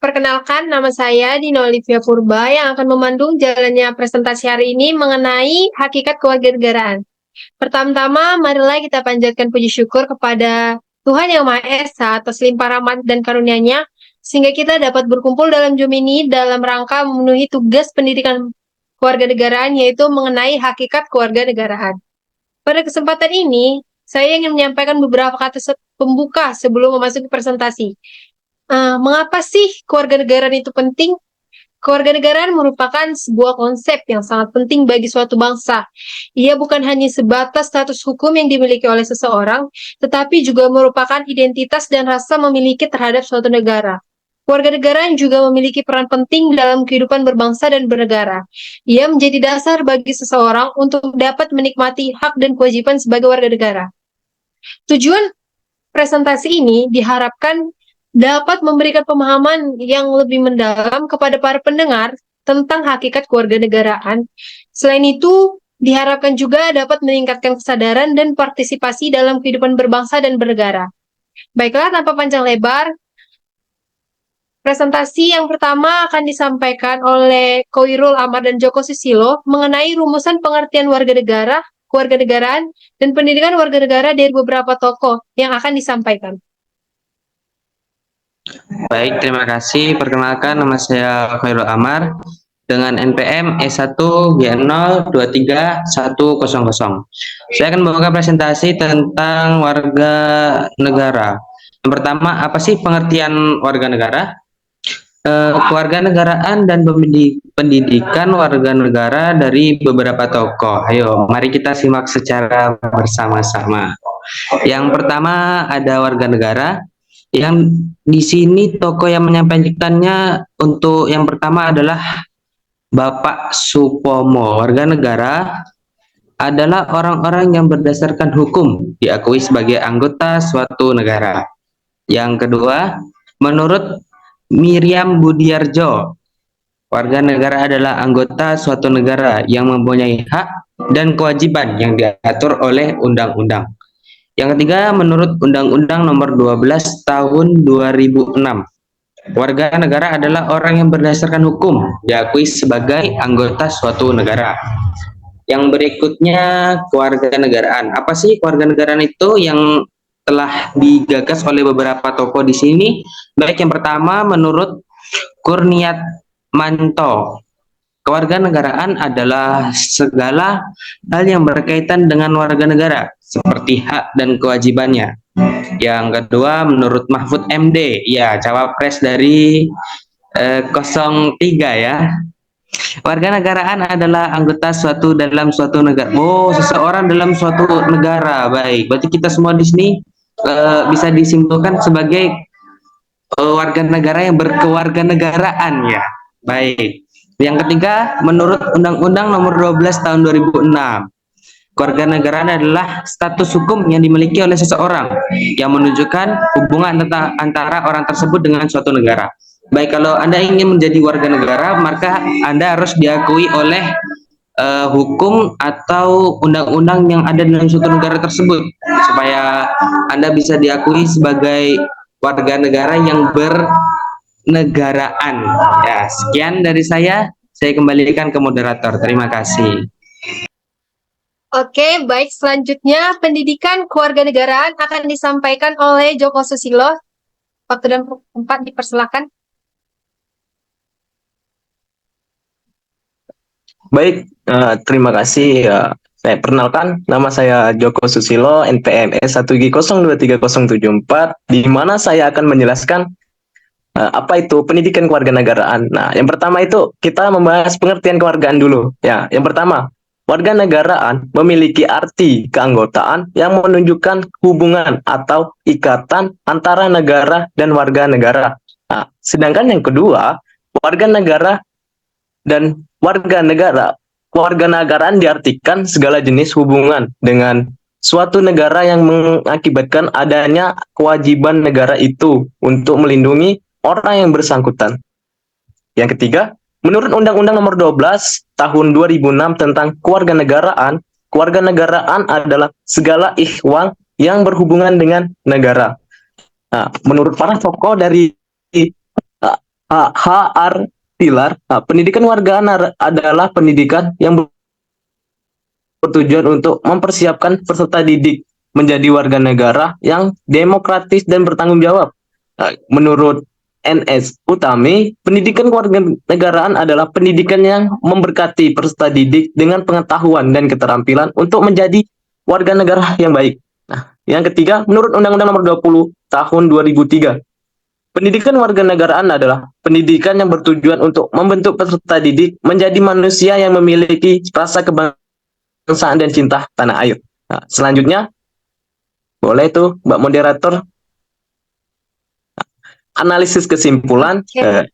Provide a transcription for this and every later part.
Perkenalkan, nama saya Dina Olivia Purba yang akan memandu jalannya presentasi hari ini mengenai hakikat kewarganegaraan. Pertama-tama, marilah kita panjatkan puji syukur kepada Tuhan Yang Maha Esa atas limpah rahmat dan karunia-Nya, sehingga kita dapat berkumpul dalam Zoom ini dalam rangka memenuhi tugas pendidikan kewarganegaraan, yaitu mengenai hakikat kewarganegaraan. Pada kesempatan ini, saya ingin menyampaikan beberapa kata pembuka sebelum memasuki presentasi. Mengapa sih kewarganegaraan itu penting? Kewarganegaraan merupakan sebuah konsep yang sangat penting bagi suatu bangsa. Ia bukan hanya sebatas status hukum yang dimiliki oleh seseorang, tetapi juga merupakan identitas dan rasa memiliki terhadap suatu negara. Kewarganegaraan juga memiliki peran penting dalam kehidupan berbangsa dan bernegara. Ia menjadi dasar bagi seseorang untuk dapat menikmati hak dan kewajiban sebagai warga negara. Tujuan presentasi ini diharapkan dapat memberikan pemahaman yang lebih mendalam kepada para pendengar tentang hakikat kewarganegaraan. Selain itu, diharapkan juga dapat meningkatkan kesadaran dan partisipasi dalam kehidupan berbangsa dan bernegara. Baiklah, tanpa panjang lebar, presentasi yang pertama akan disampaikan oleh Koirul Amar dan Joko Susilo mengenai rumusan pengertian warga negara, kewarganegaraan, dan pendidikan warga negara dari beberapa tokoh yang akan disampaikan. Baik, terima kasih. Perkenalkan, nama saya Khairul Amar dengan NPM E1G0231100. Saya akan membuka presentasi tentang warga negara. Yang pertama, apa sih pengertian warga negara? Kewarganegaraan dan pendidikan warga negara dari beberapa tokoh. Ayo, mari kita simak secara bersama-sama. Yang pertama ada warga negara. Yang di sini tokoh yang menyampaikannya untuk yang pertama adalah Bapak Supomo. Warga negara adalah orang-orang yang berdasarkan hukum diakui sebagai anggota suatu negara. Yang kedua, menurut Miriam Budiarjo, warga negara adalah anggota suatu negara yang mempunyai hak dan kewajiban yang diatur oleh undang-undang. Yang ketiga, menurut Undang-Undang Nomor 12 Tahun 2006, warga negara adalah orang yang berdasarkan hukum diakui sebagai anggota suatu negara. Yang berikutnya, kewarganegaraan. Apa sih kewarganegaraan itu yang telah digagas oleh beberapa tokoh di sini? Baik, yang pertama menurut Kurniat Manto, kewarganegaraan adalah segala hal yang berkaitan dengan warga negara, seperti hak dan kewajibannya. Yang kedua, menurut Mahfud MD, ya cawapres dari 03 ya. Warganegaraan adalah anggota dalam suatu negara. Oh, seseorang dalam suatu negara. Baik, berarti kita semua di sini bisa disimpulkan sebagai warga negara yang berkewarganegaraan ya. Baik. Yang ketiga, menurut Undang-Undang Nomor 12 Tahun 2006, kewarganegaraan adalah status hukum yang dimiliki oleh seseorang yang menunjukkan hubungan antara orang tersebut dengan suatu negara. Baik, kalau Anda ingin menjadi warga negara, maka Anda harus diakui oleh hukum atau undang-undang yang ada dalam suatu negara tersebut, supaya Anda bisa diakui sebagai warga negara yang bernegaraan. Ya, sekian dari saya kembalikan ke moderator. Terima kasih. Oke, baik. Selanjutnya, pendidikan kewarganegaraan akan disampaikan oleh Joko Susilo. Waktu dan tempat dipersilakan. Baik, terima kasih. Saya perkenalkan, nama saya Joko Susilo, NPM E1G0230074, di mana saya akan menjelaskan apa itu pendidikan kewarganegaraan. Nah, yang pertama itu kita membahas pengertian kewargaan dulu. Ya, yang pertama, warganegaraan memiliki arti keanggotaan yang menunjukkan hubungan atau ikatan antara negara dan warga negara. Nah, sedangkan yang kedua, warga negara dan kewarganegaraan diartikan segala jenis hubungan dengan suatu negara yang mengakibatkan adanya kewajiban negara itu untuk melindungi orang yang bersangkutan. Yang ketiga, menurut Undang-Undang Nomor 12 Tahun 2006 tentang kewarganegaraan, kewarganegaraan adalah segala ikhwan yang berhubungan dengan negara. Nah, menurut para tokoh dari Tilar. Nah, pendidikan warga adalah pendidikan yang bertujuan untuk mempersiapkan peserta didik menjadi warga negara yang demokratis dan bertanggung jawab. Nah, menurut NS Utami, pendidikan kewarganegaraan adalah pendidikan yang memberkati peserta didik dengan pengetahuan dan keterampilan untuk menjadi warga negara yang baik. Nah, yang ketiga, menurut Undang-Undang Nomor 20 Tahun 2003, pendidikan warga negaraan adalah pendidikan yang bertujuan untuk membentuk peserta didik menjadi manusia yang memiliki rasa kebangsaan dan cinta tanah air. Nah, selanjutnya, boleh tuh Mbak Moderator, analisis kesimpulan. Oke.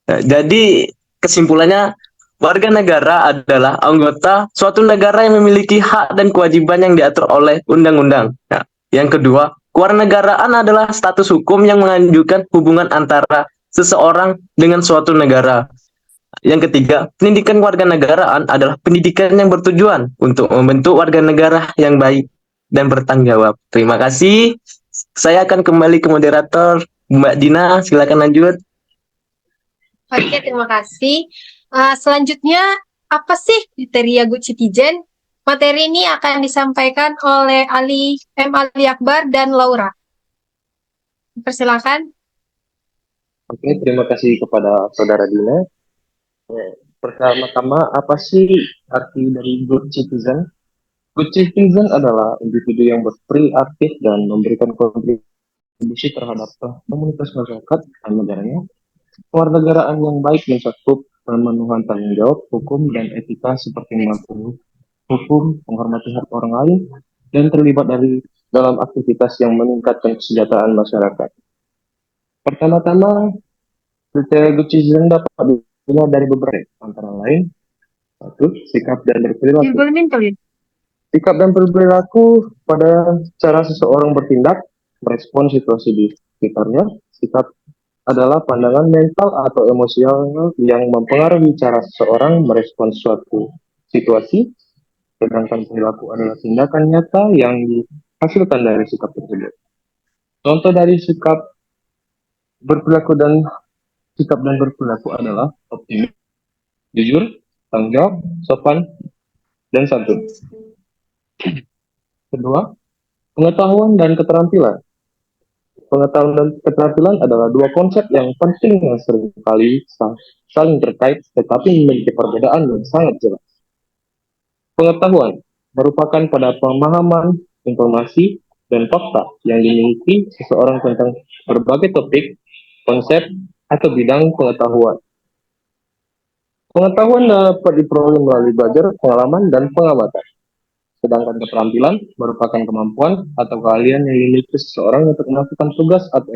Jadi kesimpulannya, warga negara adalah anggota suatu negara yang memiliki hak dan kewajiban yang diatur oleh undang-undang. Nah, yang kedua, kewarganegaraan adalah status hukum yang mengajukan hubungan antara seseorang dengan suatu negara. Yang ketiga, pendidikan kewarganegaraan adalah pendidikan yang bertujuan untuk membentuk warga negara yang baik dan bertanggung jawab. Terima kasih. Saya akan kembali ke moderator, Mbak Dina, silakan lanjut. Oke, terima kasih. Selanjutnya, apa sih kriteria good citizen? Materi ini akan disampaikan oleh Ali Akbar dan Laura. Persilakan. Oke, terima kasih kepada Saudara Dina. Pertama-tama, apa sih arti dari good citizen? Good citizen adalah individu yang berperi aktif dan memberikan kontribusi terhadap komunitas masyarakat dan negaranya. Kewarganegaraan yang baik mencakup pemenuhan tanggung jawab, hukum, dan etika seperti mematuhi hukum, menghormati hak orang lain, dan terlibat dalam aktivitas yang meningkatkan kesejahteraan masyarakat. Pertama-tama, kriteria good citizen dapat dilihat dari beberapa, antara lain, satu, sikap dan berperilaku. Sikap dan berperilaku pada cara seseorang bertindak, merespon situasi di sekitarnya. Sikap adalah pandangan mental atau emosional yang mempengaruhi cara seseorang merespon suatu situasi, sedangkan perilaku adalah tindakan nyata yang dihasilkan dari sikap tersebut. Contoh dari sikap dan berperilaku adalah optimis, jujur, tanggung jawab, sopan, dan santun. Kedua, pengetahuan dan keterampilan. Pengetahuan dan keterampilan adalah dua konsep yang penting yang seringkali saling terkait tetapi memiliki perbedaan yang sangat jelas. Pengetahuan merupakan pada pemahaman, informasi, dan fakta yang dimiliki seseorang tentang berbagai topik, konsep, atau bidang pengetahuan. Pengetahuan dapat diperoleh melalui belajar, pengalaman, dan pengamatan. Sedangkan keterampilan merupakan kemampuan atau keahlian yang dimiliki seseorang untuk melakukan tugas atau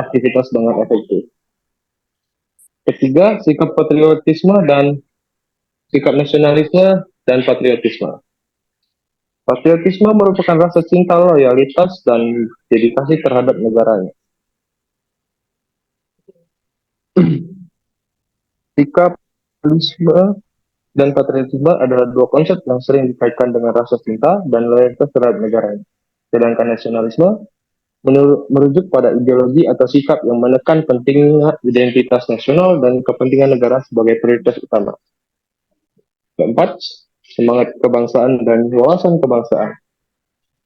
aktivitas dengan efektif. Ketiga, sikap nasionalisme dan patriotisme. Patriotisme merupakan rasa cinta, loyalitas, dan dedikasi terhadap negaranya. Sikap nasionalisme dan patriotisme adalah dua konsep yang sering dikaitkan dengan rasa cinta dan loyalitas terhadap negaranya. Sedangkan nasionalisme merujuk pada ideologi atau sikap yang menekan pentingnya identitas nasional dan kepentingan negara sebagai prioritas utama. Keempat, semangat kebangsaan dan wawasan kebangsaan.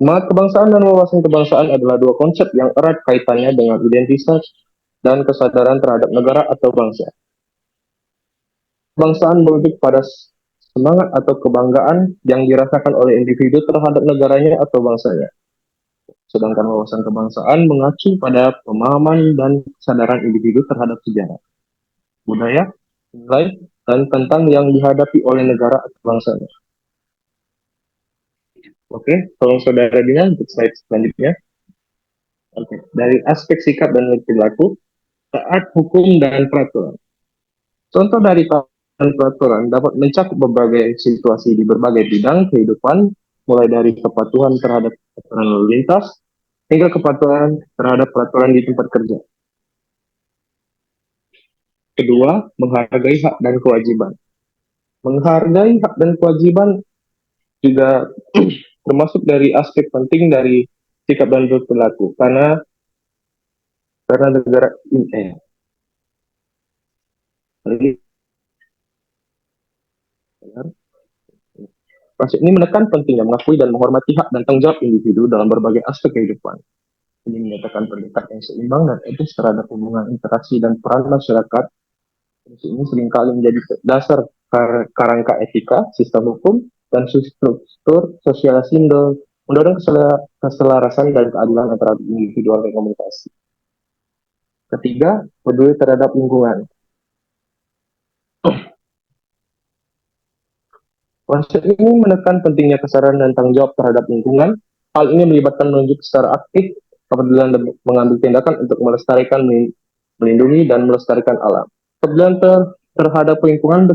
Semangat kebangsaan dan wawasan kebangsaan adalah dua konsep yang erat kaitannya dengan identitas dan kesadaran terhadap negara atau bangsa. Kebangsaan merujuk pada semangat atau kebanggaan yang dirasakan oleh individu terhadap negaranya atau bangsanya. Sedangkan wawasan kebangsaan mengacu pada pemahaman dan kesadaran individu terhadap sejarah, budaya, nilai, dan tentang yang dihadapi oleh negara atau bangsanya. Oke, tolong Saudara Dina untuk slide selanjutnya. Oke, dari aspek sikap dan perilaku, taat hukum dan peraturan. Contoh dari dan peraturan dapat mencakup berbagai situasi di berbagai bidang kehidupan, mulai dari kepatuhan terhadap peraturan lalu lintas, hingga kepatuhan terhadap peraturan di tempat kerja. Kedua, menghargai hak dan kewajiban. Menghargai hak dan kewajiban juga termasuk dari aspek penting dari sikap dan berperilaku, karena negara Prinsip ini menekan pentingnya mengakui dan menghormati hak dan tanggung jawab individu dalam berbagai aspek kehidupan. Ini menyatakan pendidikan yang seimbang dan etis terhadap hubungan interaksi dan peran masyarakat. Prinsip ini seringkali menjadi dasar kerangka etika, sistem hukum, dan struktur sosialisasi mendorong keselarasan dan keadilan antara individu dan komunitas. Ketiga, peduli terhadap lingkungan. Konsep ini menekan pentingnya kesadaran dan tanggung jawab terhadap lingkungan. Hal ini melibatkan menunjuk secara aktif kepedulian dan mengambil tindakan untuk melestarikan, melindungi, dan melestarikan alam. Kepedulian terhadap lingkungan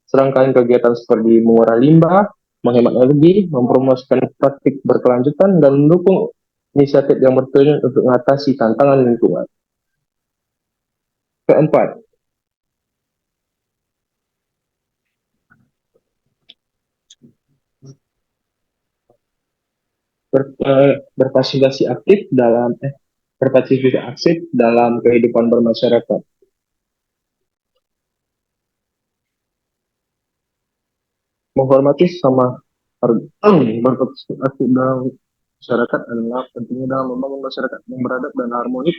serangkaian kegiatan seperti mengurai limbah, menghemat energi, mempromosikan praktik berkelanjutan, dan mendukung inisiatif yang bertujuan untuk mengatasi tantangan lingkungan. Keempat, berpartisipasi aktif dalam kehidupan bermasyarakat. Menghormati sama berpartisipasi aktif dalam masyarakat adalah pentingnya dalam membangun masyarakat yang beradab dan harmonis.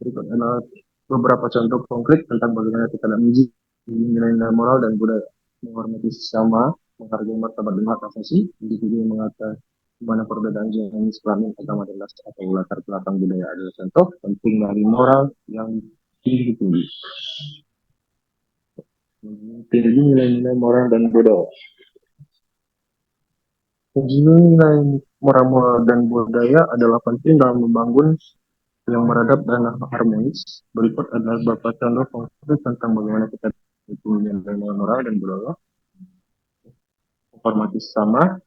Berikut adalah beberapa contoh konkret tentang bagaimana kita menguji nilai-nilai moral dan budaya. Menghormati sesama, menghargai martabat dan hak asasi, individu yang mengatakan di mana perbedaan jenis kelamin, agama, dan ras atau latar belakang budaya adalah contoh penting dari moral yang tinggi. Tinggi nilai-nilai moral dan budaya. Nilai moral dan budaya adalah penting dalam membangun yang beradab dan harmonis. Berikut adalah beberapa contoh konkret tentang bagaimana kita punya nilai moral dan budaya. Menghormati sesama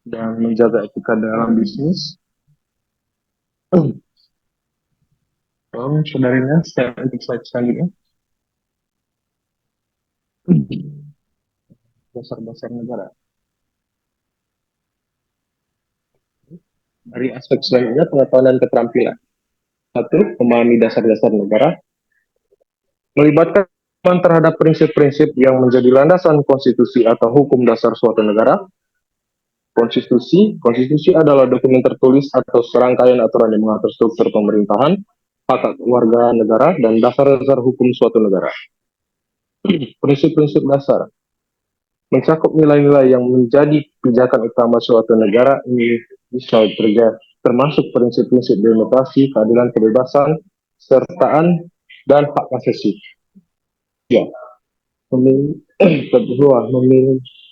dan menjaga etika dalam bisnis. Tolong saudarinya untuk slide selanjutnya. Dasar-dasar negara. Dari aspek selanjutnya, pengetahuan dan keterampilan. 1. Memahami dasar-dasar negara. Melibatkan terhadap prinsip-prinsip yang menjadi landasan konstitusi atau hukum dasar suatu negara. Konstitusi adalah dokumen tertulis atau serangkaian aturan yang mengatur struktur pemerintahan, hak warga negara, dan dasar-dasar hukum suatu negara. Prinsip-prinsip dasar mencakup nilai-nilai yang menjadi pijakan utama suatu negara. Ini bisa termasuk prinsip-prinsip demokrasi, keadilan, kebebasan, kesertaan, dan hak asasi. Ya. Kedua,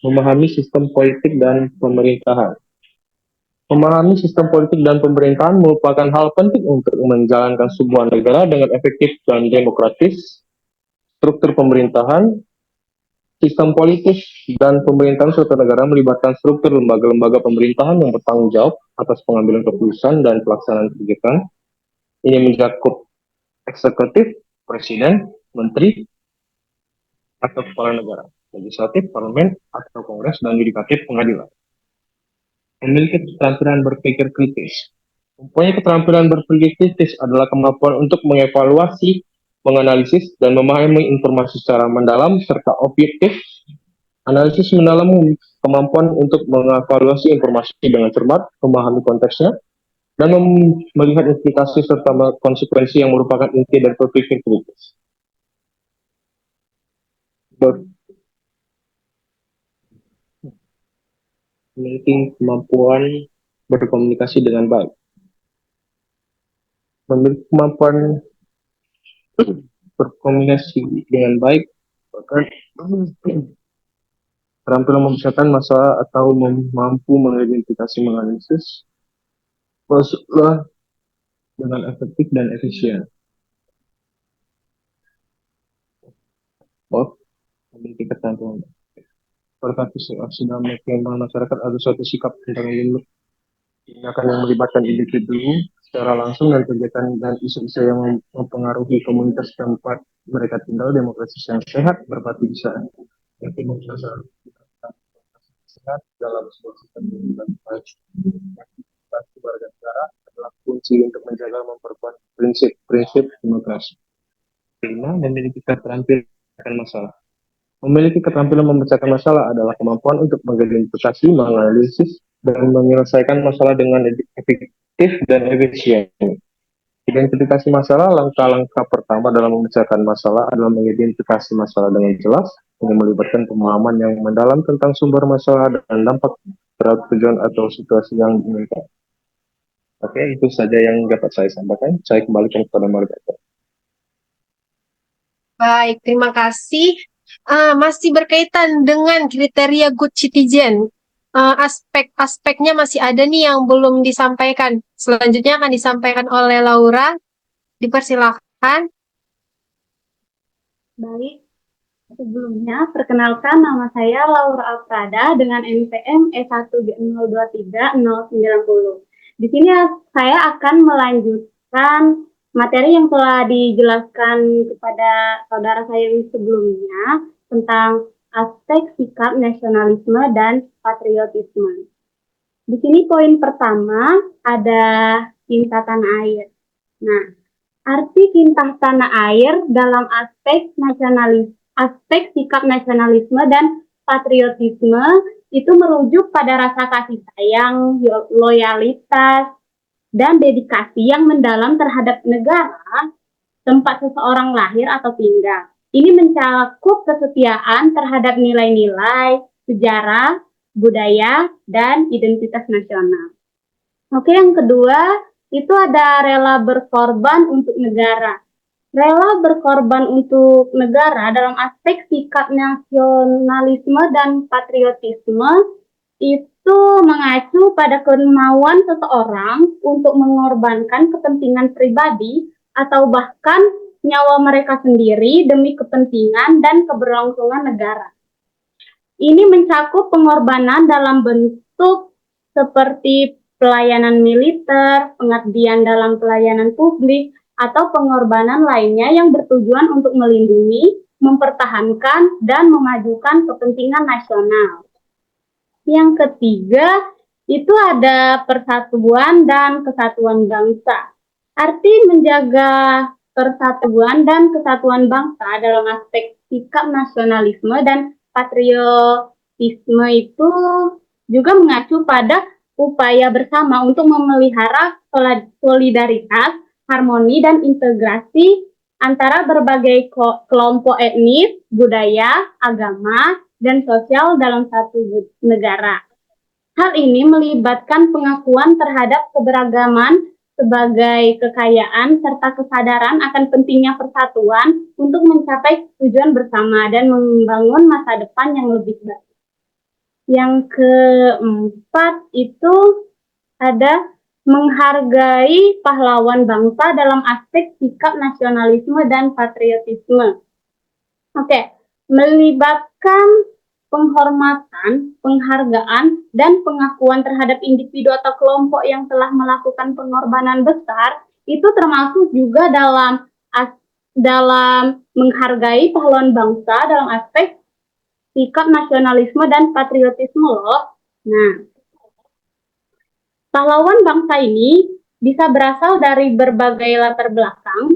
memahami sistem politik dan pemerintahan. Memahami sistem politik dan pemerintahan merupakan hal penting untuk menjalankan sebuah negara dengan efektif dan demokratis. Struktur pemerintahan, sistem politik dan pemerintahan suatu negara melibatkan struktur lembaga-lembaga pemerintahan yang bertanggung jawab atas pengambilan keputusan dan pelaksanaan kebijakan. Ini mencakup eksekutif, presiden, menteri, atau kepala negara, legislatif, parlemen, atau kongres, dan yudikatif, pengadilan. Memiliki keterampilan berpikir kritis. Mempunyai keterampilan berpikir kritis adalah kemampuan untuk mengevaluasi, menganalisis, dan memahami informasi secara mendalam serta objektif. Analisis mendalam kemampuan untuk mengevaluasi informasi dengan cermat, memahami konteksnya, dan melihat implikasi serta konsekuensi yang merupakan inti dari berpikir kritis. Memiliki kemampuan berkomunikasi dengan baik. Memiliki kemampuan berkomunikasi dengan baik, bahkan keterampilan membicarakan masalah atau mampu mengidentifikasi, menganalisis masalah dengan efektif dan efisien. Memiliki keterampilan. Berarti sudah mengembangkan masyarakat ada suatu sikap tentang tindakan yang melibatkan individu secara langsung dan kegiatan dan isu-isu yang mempengaruhi komunitas tempat mereka tinggal. Demokrasi yang sehat berarti bisa sehat dalam sebuah sistem pemerintahan baik. Warga negara adalah kunci untuk menjaga memperkuat prinsip-prinsip demokrasi. kelima, memiliki keterampilan memecahkan masalah. Memiliki keterampilan memecahkan masalah adalah kemampuan untuk mengidentifikasi, menganalisis, dan menyelesaikan masalah dengan efektif dan efisien. Identifikasi masalah, langkah-langkah pertama dalam memecahkan masalah adalah mengidentifikasi masalah dengan jelas, yang melibatkan pemahaman yang mendalam tentang sumber masalah dan dampak terhadap tujuan atau situasi yang diinginkan. Oke, itu saja yang dapat saya sampaikan. Saya kembalikan kepada Margaret. Baik, terima kasih. Masih berkaitan dengan kriteria good citizen. Aspek-aspeknya masih ada nih yang belum disampaikan. Selanjutnya akan disampaikan oleh Laura. Dipersilahkan. Baik, sebelumnya perkenalkan nama saya Laura Alfrada dengan NPM E1G023-090. Di sini saya akan melanjutkan materi yang telah dijelaskan kepada saudara saya yang sebelumnya tentang aspek sikap nasionalisme dan patriotisme. Di sini poin pertama ada cinta tanah air. Nah, arti cinta tanah air dalam aspek sikap nasionalisme dan patriotisme itu merujuk pada rasa kasih sayang, loyalitas, dan dedikasi yang mendalam terhadap negara tempat seseorang lahir atau tinggal. Ini mencakup kesetiaan terhadap nilai-nilai, sejarah, budaya, dan identitas nasional. Oke, yang kedua, itu ada rela berkorban untuk negara. Rela berkorban untuk negara dalam aspek sikap nasionalisme dan patriotisme itu mengacu pada kemauan seseorang untuk mengorbankan kepentingan pribadi atau bahkan nyawa mereka sendiri demi kepentingan dan keberlangsungan negara. Ini mencakup pengorbanan dalam bentuk seperti pelayanan militer, pengabdian dalam pelayanan publik, atau pengorbanan lainnya yang bertujuan untuk melindungi, mempertahankan, dan memajukan kepentingan nasional. Yang ketiga, itu ada persatuan dan kesatuan bangsa. Arti menjaga persatuan dan kesatuan bangsa dalam aspek sikap nasionalisme dan patriotisme itu juga mengacu pada upaya bersama untuk memelihara solidaritas, harmoni, dan integrasi antara berbagai kelompok etnis, budaya, agama, dan sosial dalam satu negara. Hal ini melibatkan pengakuan terhadap keberagaman sebagai kekayaan serta kesadaran akan pentingnya persatuan untuk mencapai tujuan bersama dan membangun masa depan yang lebih baik. Yang keempat itu ada menghargai pahlawan bangsa dalam aspek sikap nasionalisme dan patriotisme. Oke, melibatkan penghormatan, penghargaan, dan pengakuan terhadap individu atau kelompok yang telah melakukan pengorbanan besar, itu termasuk juga dalam menghargai pahlawan bangsa dalam aspek sikap nasionalisme dan patriotisme loh. Nah, pahlawan bangsa ini bisa berasal dari berbagai latar belakang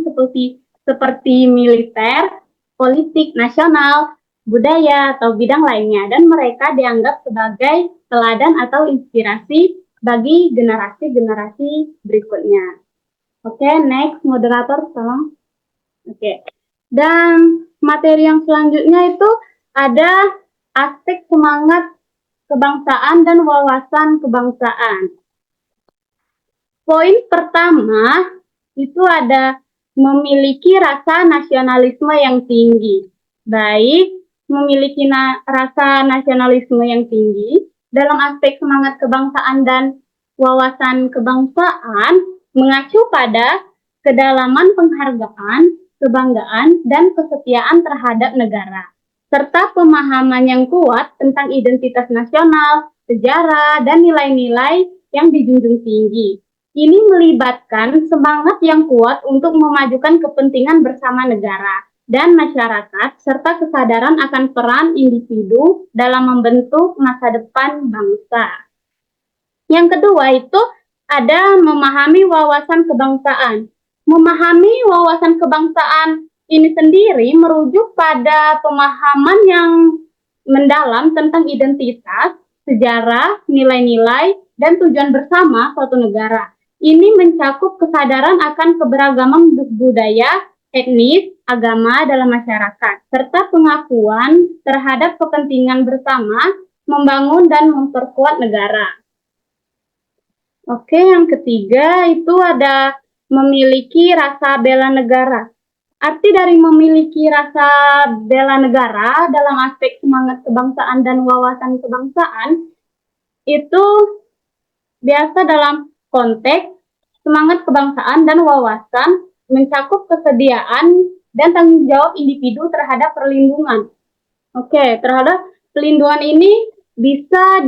seperti militer, politik nasional, budaya, atau bidang lainnya, dan mereka dianggap sebagai teladan atau inspirasi bagi generasi-generasi berikutnya. Oke, next, moderator, tolong. Oke, dan materi yang selanjutnya itu ada aspek semangat kebangsaan dan wawasan kebangsaan. Poin pertama itu ada memiliki rasa nasionalisme yang tinggi. Baik, memiliki rasa nasionalisme yang tinggi dalam aspek semangat kebangsaan dan wawasan kebangsaan mengacu pada kedalaman penghargaan, kebanggaan, dan kesetiaan terhadap negara, serta pemahaman yang kuat tentang identitas nasional, sejarah, dan nilai-nilai yang dijunjung tinggi. Ini melibatkan semangat yang kuat untuk memajukan kepentingan bersama negara dan masyarakat, serta kesadaran akan peran individu dalam membentuk masa depan bangsa. Yang kedua itu ada memahami wawasan kebangsaan. Memahami wawasan kebangsaan ini sendiri merujuk pada pemahaman yang mendalam tentang identitas, sejarah, nilai-nilai, dan tujuan bersama suatu negara. Ini mencakup kesadaran akan keberagaman budaya, etnis, agama dalam masyarakat, serta pengakuan terhadap kepentingan bersama membangun dan memperkuat negara. Oke, yang ketiga itu ada memiliki rasa bela negara. Arti dari memiliki rasa bela negara dalam aspek semangat kebangsaan dan wawasan kebangsaan itu biasa dalam konteks semangat kebangsaan dan wawasan mencakup kesediaan dan tanggung jawab individu terhadap perlindungan. Oke, terhadap pelindungan ini bisa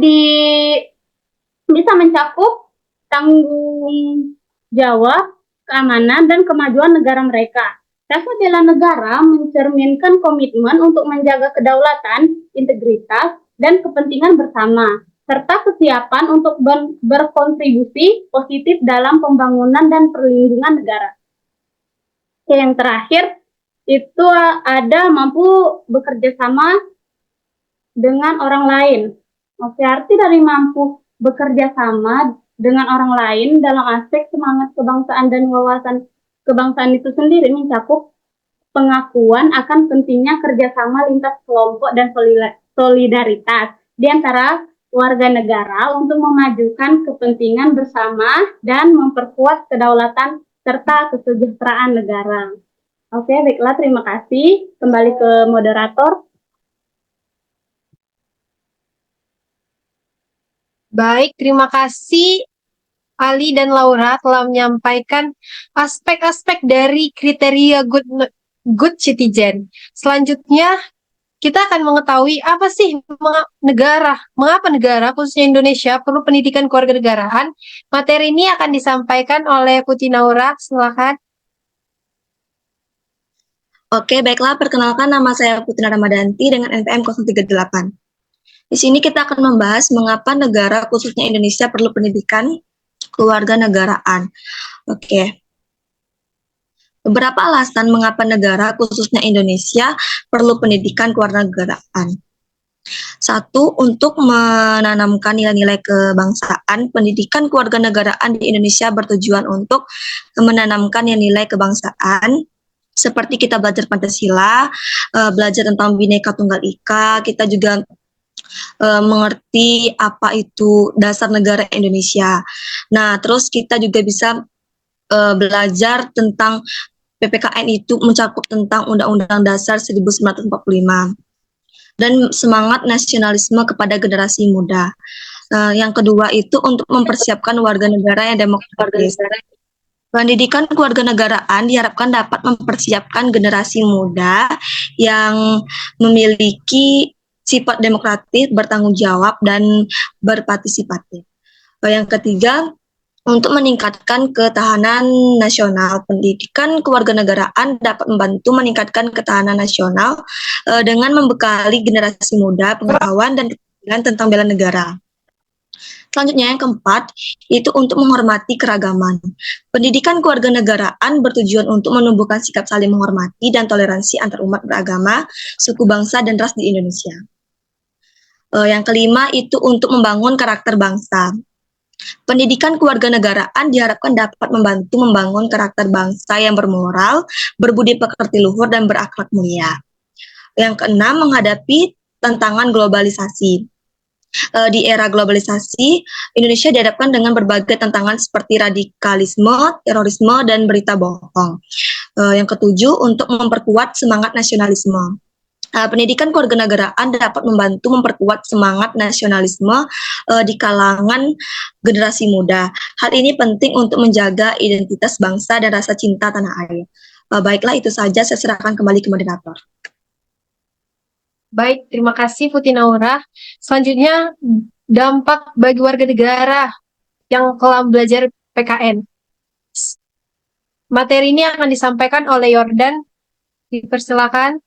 mencakup tanggung jawab, keamanan, dan kemajuan negara mereka. Rasa bela negara mencerminkan komitmen untuk menjaga kedaulatan, integritas, dan kepentingan bersama, serta kesiapan untuk berkontribusi positif dalam pembangunan dan perlindungan negara. Oke, yang terakhir itu ada mampu bekerja sama dengan orang lain. Oke, arti dari mampu bekerja sama dengan orang lain dalam aspek semangat kebangsaan dan wawasan kebangsaan itu sendiri mencakup pengakuan akan pentingnya kerjasama lintas kelompok dan solidaritas di antara warga negara untuk memajukan kepentingan bersama dan memperkuat kedaulatan serta kesejahteraan negara. Oke, baiklah, terima kasih. Kembali ke moderator. Baik, terima kasih Ali dan Laura telah menyampaikan aspek-aspek dari kriteria good citizen. Selanjutnya, kita akan mengetahui apa sih mengapa negara, khususnya Indonesia, perlu pendidikan kewarganegaraan. Materi ini akan disampaikan oleh Putri Naura. Silakan. Oke, baiklah. Perkenalkan, nama saya Putri Ramadanti dengan NPM 038. Di sini kita akan membahas mengapa negara, khususnya Indonesia, perlu pendidikan kewarganegaraan. Oke. Beberapa alasan mengapa negara, khususnya Indonesia, perlu pendidikan kewarganegaraan. Satu, untuk menanamkan nilai-nilai kebangsaan. Pendidikan kewarganegaraan di Indonesia bertujuan untuk menanamkan nilai kebangsaan, seperti kita belajar Pancasila, belajar tentang Bhinneka Tunggal Ika, kita juga mengerti apa itu dasar negara Indonesia. Nah, terus kita juga bisa belajar tentang PPKN itu mencakup tentang Undang-Undang Dasar 1945 dan semangat nasionalisme kepada generasi muda. Yang kedua itu untuk mempersiapkan warga negara yang demokratis. Pendidikan kewarganegaraan diharapkan dapat mempersiapkan generasi muda yang memiliki sifat demokratis, bertanggung jawab, dan berpartisipatif. Yang ketiga, untuk meningkatkan ketahanan nasional. Pendidikan kewarganegaraan dapat membantu meningkatkan ketahanan nasional dengan membekali generasi muda pengetahuan dan kesadaran tentang bela negara. Selanjutnya yang keempat, itu untuk menghormati keragaman. Pendidikan kewarganegaraan bertujuan untuk menumbuhkan sikap saling menghormati dan toleransi antar umat beragama, suku bangsa, dan ras di Indonesia. Yang kelima, itu untuk membangun karakter bangsa. Pendidikan kewarganegaraan diharapkan dapat membantu membangun karakter bangsa yang bermoral, berbudi pekerti luhur, dan berakhlak mulia. Yang keenam, menghadapi tantangan globalisasi. Di era globalisasi, Indonesia dihadapkan dengan berbagai tantangan seperti radikalisme, terorisme, dan berita bohong. Yang ketujuh, untuk memperkuat semangat nasionalisme. Pendidikan kewarganegaraan dapat membantu memperkuat semangat nasionalisme di kalangan generasi muda. Hal ini penting untuk menjaga identitas bangsa dan rasa cinta tanah air. Baiklah, itu saja. Saya serahkan kembali ke moderator. Baik, terima kasih Putri Naura. Selanjutnya, dampak bagi warga negara yang telah belajar PKN. Materi ini akan disampaikan oleh Yordan. Dipersilakan.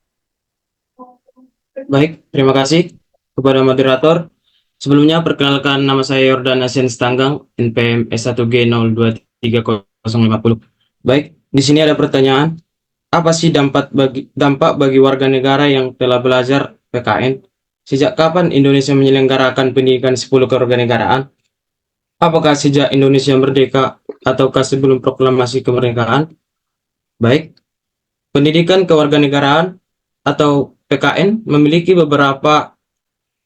Baik, terima kasih kepada moderator. Sebelumnya, perkenalkan, nama saya Yordan Asen Stanggang, NPM S1G 023050. Baik, di sini ada pertanyaan. apa sih dampak bagi warga negara yang telah belajar PKN? Sejak kapan Indonesia menyelenggarakan pendidikan 10 kewarganegaraan? Apakah sejak Indonesia merdeka ataukah sebelum proklamasi kemerdekaan? Baik, pendidikan kewarganegaraan atau PKN memiliki beberapa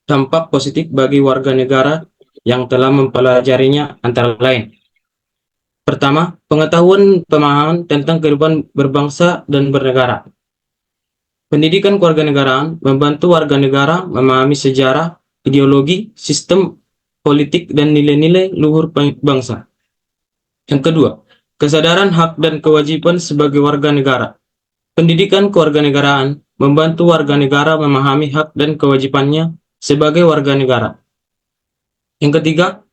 dampak positif bagi warga negara yang telah mempelajarinya, antara lain. Pertama, pengetahuan pemahaman tentang kehidupan berbangsa dan bernegara. Pendidikan kewarganegaraan membantu warga negara memahami sejarah, ideologi, sistem politik, dan nilai-nilai luhur bangsa. Yang kedua, kesadaran hak dan kewajiban sebagai warga negara. Pendidikan kewarganegaraan membantu warga negara memahami hak dan kewajibannya sebagai warga negara. Yang ketiga,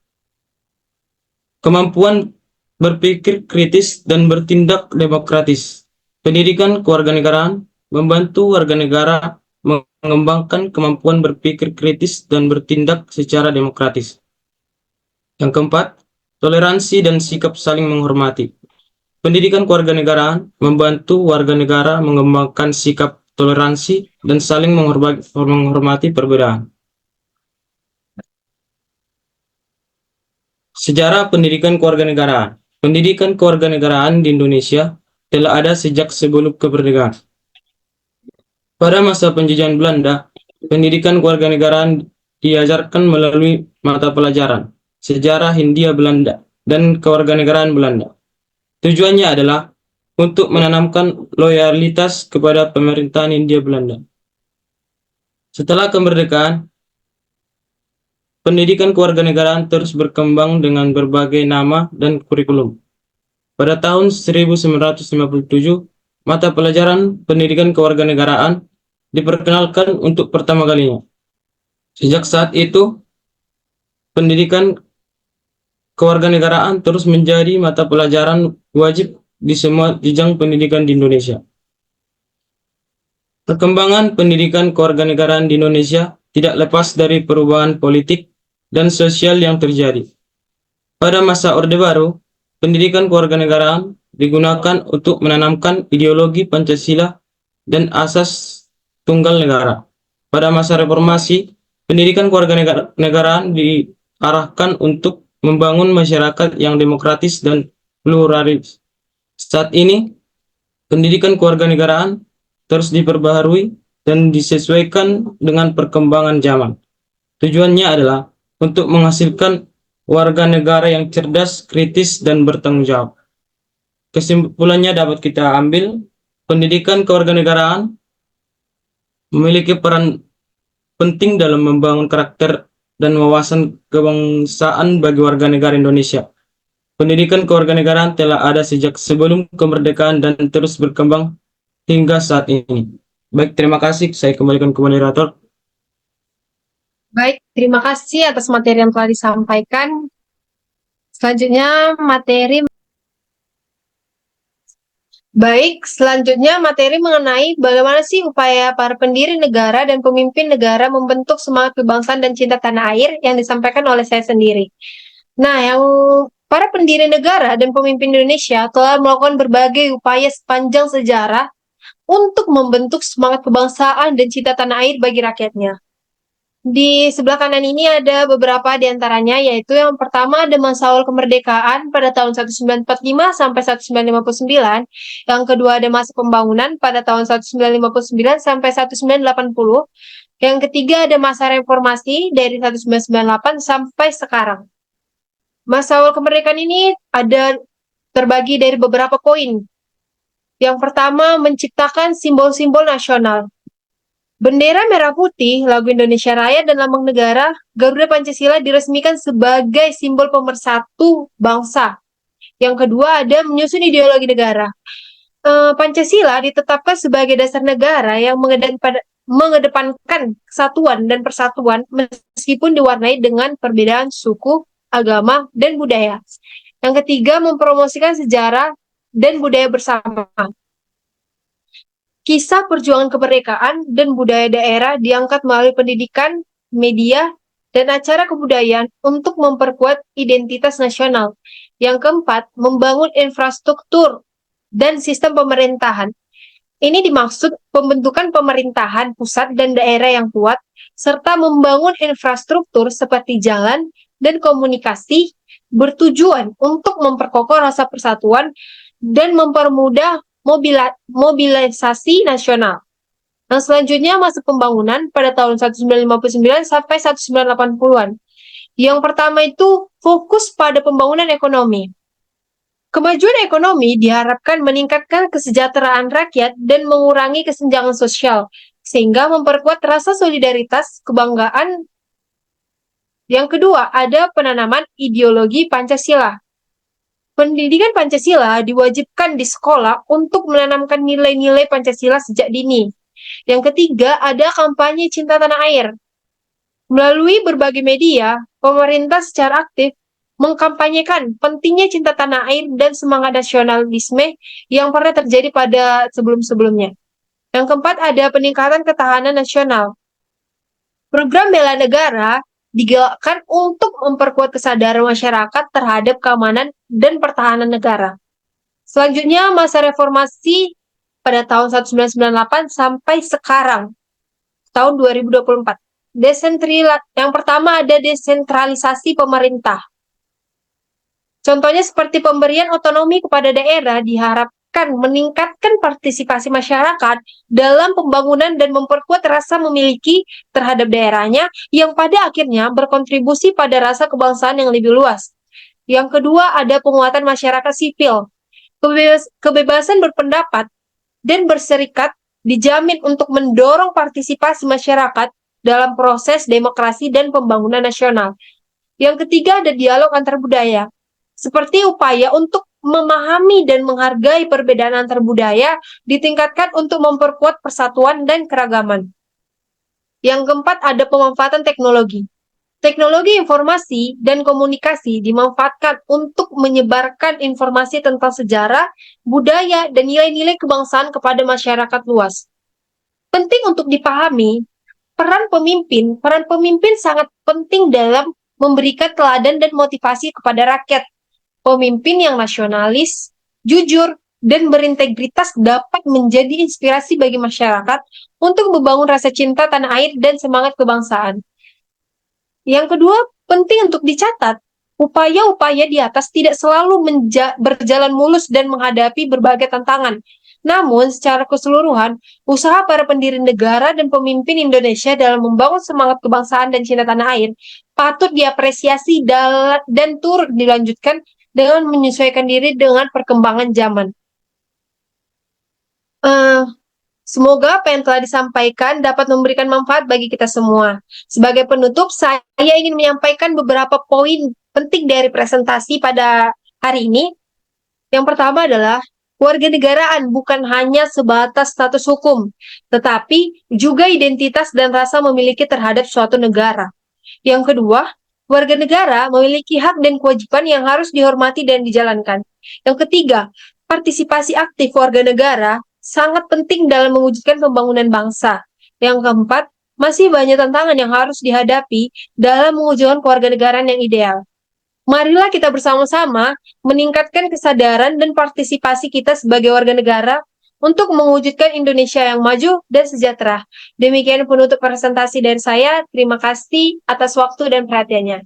kemampuan berpikir kritis dan bertindak demokratis. Pendidikan kewarganegaraan membantu warga negara mengembangkan kemampuan berpikir kritis dan bertindak secara demokratis. Yang keempat, toleransi dan sikap saling menghormati. Pendidikan kewarganegaraan membantu warga negara mengembangkan sikap toleransi dan saling menghormati perbedaan. Sejarah pendidikan kewarganegaraan. Pendidikan kewarganegaraan di Indonesia telah ada sejak sebelum kemerdekaan. Pada masa penjajahan Belanda, pendidikan kewarganegaraan diajarkan melalui mata pelajaran sejarah Hindia Belanda dan kewarganegaraan Belanda. Tujuannya adalah untuk menanamkan loyalitas kepada pemerintahan Hindia Belanda. Setelah kemerdekaan, pendidikan kewarganegaraan terus berkembang dengan berbagai nama dan kurikulum. Pada tahun 1957, mata pelajaran pendidikan kewarganegaraan diperkenalkan untuk pertama kalinya. Sejak saat itu, pendidikan kewarganegaraan terus menjadi mata pelajaran wajib di semua jenjang pendidikan di Indonesia. Perkembangan pendidikan kewarganegaraan di Indonesia tidak lepas dari perubahan politik dan sosial yang terjadi. Pada masa Orde Baru, pendidikan kewarganegaraan digunakan untuk menanamkan ideologi Pancasila dan asas tunggal negara. Pada masa reformasi, pendidikan kewarganegaraan diarahkan untuk membangun masyarakat yang demokratis dan pluralis. Saat ini, pendidikan kewarganegaraan terus diperbaharui dan disesuaikan dengan perkembangan zaman. Tujuannya adalah untuk menghasilkan warga negara yang cerdas, kritis, dan bertanggung jawab. Kesimpulannya dapat kita ambil, pendidikan kewarganegaraan memiliki peran penting dalam membangun karakter dan wawasan kebangsaan bagi warga negara Indonesia. Pendidikan kewarganegaraan telah ada sejak sebelum kemerdekaan dan terus berkembang hingga saat ini. Baik, terima kasih. Saya kembalikan ke moderator. Baik, terima kasih atas materi yang telah disampaikan. Selanjutnya materi mengenai bagaimana sih upaya para pendiri negara dan pemimpin negara membentuk semangat kebangsaan dan cinta tanah air yang disampaikan oleh saya sendiri. Nah, para pendiri negara dan pemimpin Indonesia telah melakukan berbagai upaya sepanjang sejarah untuk membentuk semangat kebangsaan dan cinta tanah air bagi rakyatnya. Di sebelah kanan ini ada beberapa di antaranya, yaitu yang pertama ada masa awal kemerdekaan pada tahun 1945 sampai 1959, yang kedua ada masa pembangunan pada tahun 1959 sampai 1980, yang ketiga ada masa reformasi dari 1998 sampai sekarang. Masa awal kemerdekaan ini ada terbagi dari beberapa poin. Yang pertama, menciptakan simbol-simbol nasional. Bendera merah putih, lagu Indonesia Raya, dan lambang negara, Garuda Pancasila diresmikan sebagai simbol pemersatu bangsa. Yang kedua ada menyusun ideologi negara. Pancasila ditetapkan sebagai dasar negara yang mengedepankan kesatuan dan persatuan meskipun diwarnai dengan perbedaan suku, agama, dan budaya. Yang ketiga, mempromosikan sejarah dan budaya bersama. Kisah perjuangan kemerdekaan dan budaya daerah diangkat melalui pendidikan, media, dan acara kebudayaan untuk memperkuat identitas nasional. Yang keempat, membangun infrastruktur dan sistem pemerintahan. Ini dimaksud pembentukan pemerintahan pusat dan daerah yang kuat, serta membangun infrastruktur seperti jalan dan komunikasi bertujuan untuk memperkokoh rasa persatuan dan mempermudah mobilisasi nasional. Nah, selanjutnya masa pembangunan pada tahun 1959 sampai 1980-an. Yang pertama itu fokus pada pembangunan ekonomi. Kemajuan ekonomi diharapkan meningkatkan kesejahteraan rakyat dan mengurangi kesenjangan sosial, sehingga memperkuat rasa solidaritas, kebanggaan. Yang kedua, ada penanaman ideologi Pancasila. Pendidikan Pancasila diwajibkan di sekolah untuk menanamkan nilai-nilai Pancasila sejak dini. Yang ketiga, ada kampanye cinta tanah air. Melalui berbagai media, pemerintah secara aktif mengkampanyekan pentingnya cinta tanah air dan semangat nasionalisme yang pernah terjadi pada sebelum-sebelumnya. Yang keempat, ada peningkatan ketahanan nasional. Program bela negara digalakkan untuk memperkuat kesadaran masyarakat terhadap keamanan dan pertahanan negara. Selanjutnya, masa reformasi pada tahun 1998 sampai sekarang, tahun 2024. Yang pertama ada desentralisasi pemerintah. Contohnya seperti pemberian otonomi kepada daerah diharapkan meningkatkan partisipasi masyarakat dalam pembangunan dan memperkuat rasa memiliki terhadap daerahnya yang pada akhirnya berkontribusi pada rasa kebangsaan yang lebih luas. Yang kedua ada penguatan masyarakat sipil. Kebebasan berpendapat dan berserikat dijamin untuk mendorong partisipasi masyarakat dalam proses demokrasi dan pembangunan nasional. Yang ketiga ada dialog antar budaya. Seperti upaya untuk memahami dan menghargai perbedaan antar budaya ditingkatkan untuk memperkuat persatuan dan keragaman. Yang keempat ada pemanfaatan teknologi. Teknologi informasi dan komunikasi dimanfaatkan untuk menyebarkan informasi tentang sejarah, budaya, dan nilai-nilai kebangsaan kepada masyarakat luas. Penting untuk dipahami, peran pemimpin sangat penting dalam memberikan teladan dan motivasi kepada rakyat. Pemimpin yang nasionalis, jujur, dan berintegritas dapat menjadi inspirasi bagi masyarakat untuk membangun rasa cinta tanah air dan semangat kebangsaan. Yang kedua, penting untuk dicatat, upaya-upaya di atas tidak selalu berjalan mulus dan menghadapi berbagai tantangan. Namun, secara keseluruhan, usaha para pendiri negara dan pemimpin Indonesia dalam membangun semangat kebangsaan dan cinta tanah air patut diapresiasi dan turut dilanjutkan dengan menyesuaikan diri dengan perkembangan zaman. Semoga apa yang telah disampaikan dapat memberikan manfaat bagi kita semua. Sebagai penutup, saya ingin menyampaikan beberapa poin penting dari presentasi pada hari ini. Yang pertama adalah, kewarganegaraan bukan hanya sebatas status hukum, tetapi juga identitas dan rasa memiliki terhadap suatu negara. Yang kedua, warga negara memiliki hak dan kewajiban yang harus dihormati dan dijalankan. Yang ketiga, partisipasi aktif warga negara sangat penting dalam mewujudkan pembangunan bangsa. Yang keempat, masih banyak tantangan yang harus dihadapi dalam mewujudkan kewarganegaraan yang ideal. Marilah kita bersama-sama meningkatkan kesadaran dan partisipasi kita sebagai warga negara untuk mewujudkan Indonesia yang maju dan sejahtera. Demikian penutup presentasi dari saya. Terima kasih atas waktu dan perhatiannya.